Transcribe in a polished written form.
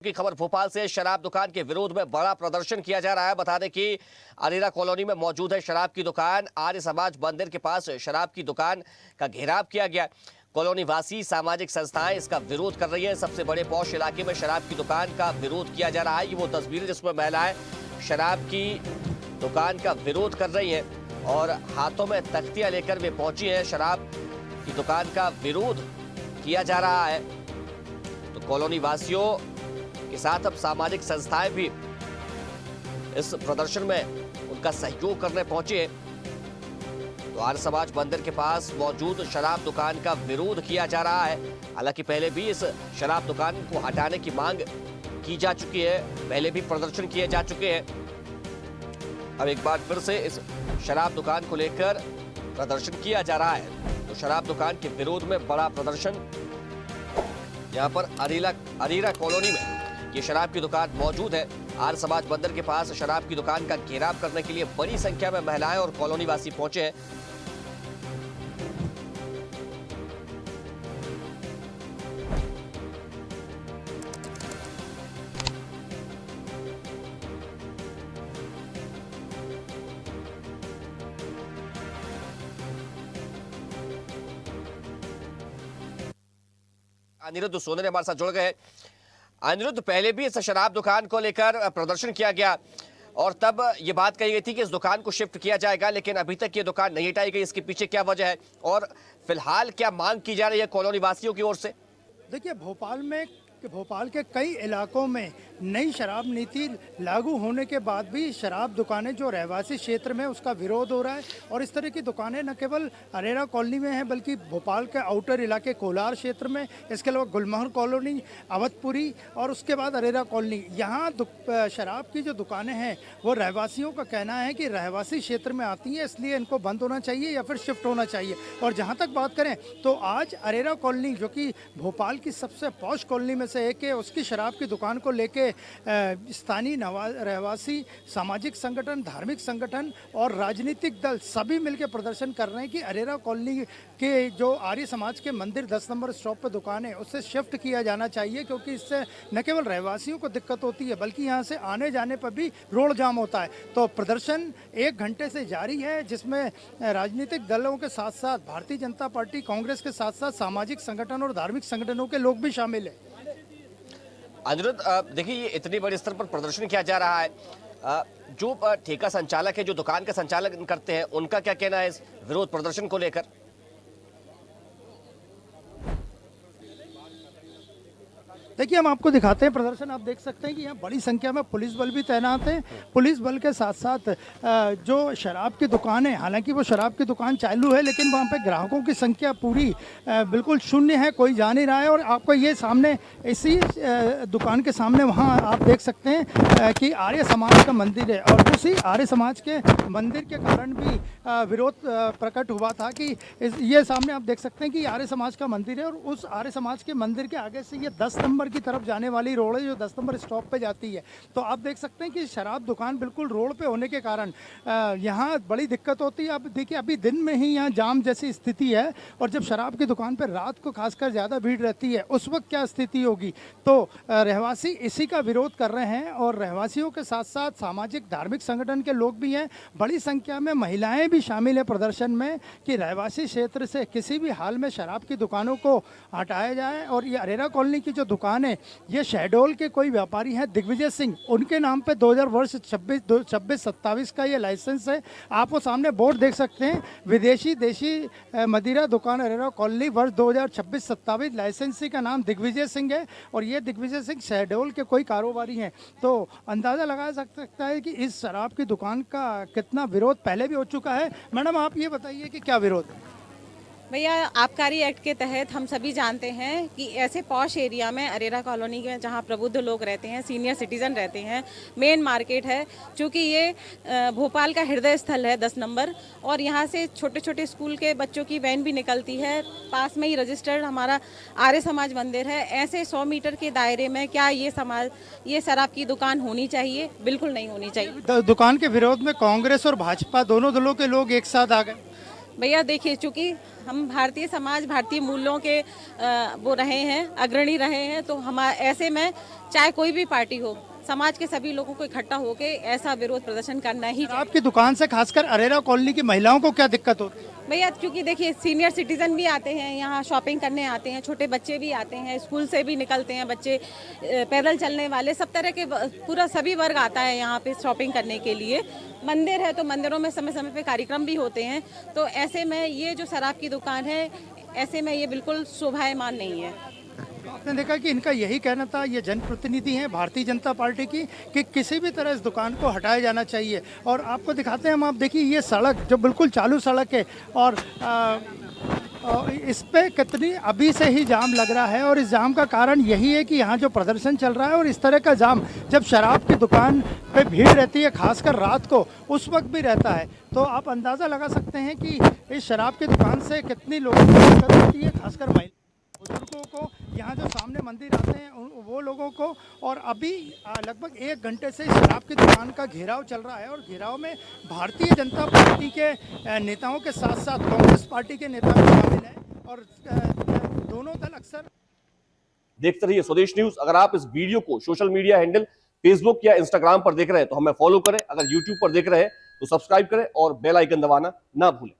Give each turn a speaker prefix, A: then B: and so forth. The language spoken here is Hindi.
A: की खबर भोपाल से शराब दुकान के विरोध में बड़ा प्रदर्शन किया जा रहा है। बता दें कि अरेरा कॉलोनी में मौजूद है शराब की दुकान। आर्य समाज मंदिर के पास शराब की दुकान का घेराव किया गया। कॉलोनी वासी सामाजिक संस्थाएं इसका विरोध कर रही है। सबसे बड़े पौष इलाके में शराब की दुकान का विरोध किया जा रहा है। ये वो तस्वीरें जिसमें महिलाएं शराब की दुकान का विरोध कर रही है और हाथों में तख्तियां लेकर वे पहुंची है। शराब की दुकान का विरोध किया जा रहा है। तो कॉलोनी वासियों के साथ अब सामाजिक संस्थाएं भी इस प्रदर्शन में उनका सहयोग करने पहुंचे। तो आर्य समाज मंदिर के पास मौजूद शराब दुकान का विरोध किया जा रहा है। हालांकि पहले भी इस शराब दुकान को हटाने की मांग की जा चुकी है, पहले भी प्रदर्शन किए जा चुके हैं। अब एक बार फिर से इस शराब दुकान को लेकर प्रदर्शन किया जा रहा है। तो शराब दुकान के विरोध में बड़ा प्रदर्शन यहाँ पर अरेरा कॉलोनी में ये शराब की दुकान मौजूद है। आर्य समाज मंदिर के पास शराब की दुकान का घेराव करने के लिए बड़ी संख्या में महिलाएं और कॉलोनी वासी पहुंचे हैं। अनिरुद्ध सोने हमारे साथ जुड़ गए। अनिरुद्ध, पहले भी इस शराब दुकान को लेकर प्रदर्शन किया गया और तब ये बात कही गई थी कि इस दुकान को शिफ्ट किया जाएगा, लेकिन अभी तक ये दुकान नहीं हटाई गई। इसके पीछे क्या वजह है और फिलहाल क्या मांग की जा रही है कॉलोनी वासियों की ओर से?
B: देखिए, भोपाल के कई इलाकों में नई शराब नीति लागू होने के बाद भी शराब दुकानें जो रहवासी क्षेत्र में उसका विरोध हो रहा है और इस तरह की दुकानें न केवल अरेरा कॉलोनी में हैं बल्कि भोपाल के आउटर इलाके कोलार क्षेत्र में, इसके अलावा गुलमोहर कॉलोनी, अवधपुरी और उसके बाद अरेरा कॉलोनी, यहाँ शराब की जो दुकानें हैं वो रहवासियों का कहना है कि रहवासी क्षेत्र में आती हैं, इसलिए इनको बंद होना चाहिए या फिर शिफ्ट होना चाहिए। और जहाँ तक बात करें तो आज अरेरा कॉलोनी जो कि भोपाल की सबसे पॉश कॉलोनी में से एक है, उसकी शराब की दुकान को लेके स्थानीय रहवासी सामाजिक संगठन, धार्मिक संगठन और राजनीतिक दल सभी मिलकर प्रदर्शन कर रहे हैं कि अरेरा कॉलोनी के जो आर्य समाज के मंदिर 10 नंबर स्टॉप पर दुकान है उससे शिफ्ट किया जाना चाहिए, क्योंकि इससे न केवल रहवासियों को दिक्कत होती है बल्कि यहाँ से आने जाने पर भी रोड जाम होता है। तो प्रदर्शन 1 घंटे से जारी है, जिसमें राजनीतिक दलों के साथ साथ भारतीय जनता पार्टी, कांग्रेस के साथ साथ सामाजिक संगठन और धार्मिक संगठनों के लोग भी शामिल है।
A: अनिरुद्ध, देखिए ये इतनी बड़े स्तर पर प्रदर्शन किया जा रहा है, जो ठेका संचालक है, जो दुकान का संचालन करते हैं, उनका क्या कहना है इस विरोध प्रदर्शन को लेकर?
B: देखिए, हम आपको दिखाते हैं प्रदर्शन। आप देख सकते हैं कि यहाँ बड़ी संख्या में पुलिस बल भी तैनात है। पुलिस बल के साथ साथ जो शराब की दुकान है, हालांकि वो शराब की दुकान चालू है लेकिन वहाँ पे ग्राहकों की संख्या पूरी बिल्कुल शून्य है, कोई जा नहीं रहा है। और आपको ये सामने इसी दुकान के सामने वहाँ आप देख सकते हैं कि आर्य समाज का मंदिर है और उसी आर्य समाज के मंदिर के कारण भी विरोध प्रकट हुआ था कि ये सामने आप देख सकते हैं कि आर्य समाज का मंदिर है और उस आर्य समाज के मंदिर के आगे से ये 10 नंबर की तरफ जाने वाली रोड है जो 10 नंबर स्टॉप पे जाती है। तो आप देख सकते हैं कि शराब दुकान बिल्कुल रोड पे होने के कारण यहाँ बड़ी दिक्कत होती है। अब देखिए, अभी दिन में ही यहाँ जाम जैसी स्थिति है और जब शराब की दुकान पर रात को खासकर ज़्यादा भीड़ रहती है उस वक्त क्या स्थिति होगी। तो रहवासी इसी का विरोध कर रहे हैं और रहवासियों के साथ साथ सामाजिक धार्मिक संगठन के लोग भी हैं, बड़ी संख्या में महिलाएं भी शामिल है प्रदर्शन में कि रहवासी क्षेत्र से किसी भी हाल में शराब की दुकानों को हटाया जाए। और ये अरेरा कॉलोनी की जो दुकान है, ये शहडोल के कोई व्यापारी हैं दिग्विजय सिंह, उनके नाम पे 2000 वर्ष 26-27 का ये लाइसेंस है। आप वो सामने बोर्ड देख सकते हैं, विदेशी देशी मदिरा दुकान अरेरा कॉलोनी वर्ष 2026-27, लाइसेंसी का नाम दिग्विजय सिंह है और ये दिग्विजय सिंह शहडोल के कोई कारोबारी हैं। तो अंदाज़ा लगाया सकता है कि इस शराब की दुकान का कितना विरोध पहले भी हो चुका है। मैडम, आप ये बताइए कि क्या विरोध है?
C: भैया, आबकारी एक्ट के तहत हम सभी जानते हैं कि ऐसे पॉश एरिया में अरेरा कॉलोनी में जहां प्रबुद्ध लोग रहते हैं, सीनियर सिटीजन रहते हैं, मेन मार्केट है, चूँकि ये भोपाल का हृदय स्थल है 10 नंबर और यहाँ से छोटे छोटे स्कूल के बच्चों की वैन भी निकलती है। पास में ही रजिस्टर्ड हमारा आर्य समाज मंदिर है। ऐसे 100 मीटर के दायरे में क्या ये शराब की दुकान होनी चाहिए? बिल्कुल नहीं होनी चाहिए।
B: दुकान के विरोध में कांग्रेस और भाजपा दोनों दलों के लोग एक साथ आ गए।
C: भैया देखिए, चूंकि हम भारतीय समाज, भारतीय मूल्यों के वो रहे हैं, अग्रणी रहे हैं, तो हम ऐसे में चाहे कोई भी पार्टी हो, समाज के सभी लोगों को इकट्ठा होकर ऐसा विरोध प्रदर्शन करना ही चाहिए।
B: आपकी दुकान से खासकर अरेरा कॉलोनी की महिलाओं को क्या दिक्कत होती है?
C: भैया क्योंकि देखिए, सीनियर सिटीजन भी आते हैं यहाँ, शॉपिंग करने आते हैं, छोटे बच्चे भी आते हैं, स्कूल से भी निकलते हैं बच्चे, पैदल चलने वाले, सब तरह के पूरा सभी वर्ग आता है यहाँ पे शॉपिंग करने के लिए। मंदिर है तो मंदिरों में समय समय पे कार्यक्रम भी होते हैं, तो ऐसे में ये जो शराब की दुकान है, ऐसे में ये बिल्कुल शोभायमान नहीं है।
B: तो आपने देखा कि इनका यही कहना था, ये जनप्रतिनिधि हैं भारतीय जनता पार्टी की, कि किसी भी तरह इस दुकान को हटाया जाना चाहिए। और आपको दिखाते हैं हम, आप देखिए ये सड़क जो बिल्कुल चालू सड़क है, और इस पे कितनी अभी से ही जाम लग रहा है, और इस जाम का कारण यही है कि यहाँ जो प्रदर्शन चल रहा है, और इस तरह का जाम जब शराब की दुकान पे भीड़ रहती है, खासकर रात को, उस वक्त भी रहता है, तो आप अंदाज़ा लगा सकते हैं कि इस शराब की दुकान से कितनी लोगों को दिक्कत होती है, खासकर महिला बुजुर्गों को, यहाँ जो सामने मंदिर आते हैं वो लोगों को। और अभी लगभग 1 घंटे से शराब की दुकान का घेराव चल रहा है, और घेराव में भारतीय जनता पार्टी के नेताओं के साथ साथ कांग्रेस पार्टी के नेता भी शामिल हैं, और दोनों दल अक्सर।
A: देखते रहिए स्वदेश न्यूज। अगर आप इस वीडियो को सोशल मीडिया हैंडल फेसबुक या इंस्टाग्राम पर देख रहे हैं तो हमें फॉलो करें, अगर यूट्यूब पर देख रहे हैं तो सब्सक्राइब करें और बेल आइकन दबाना ना भूलें।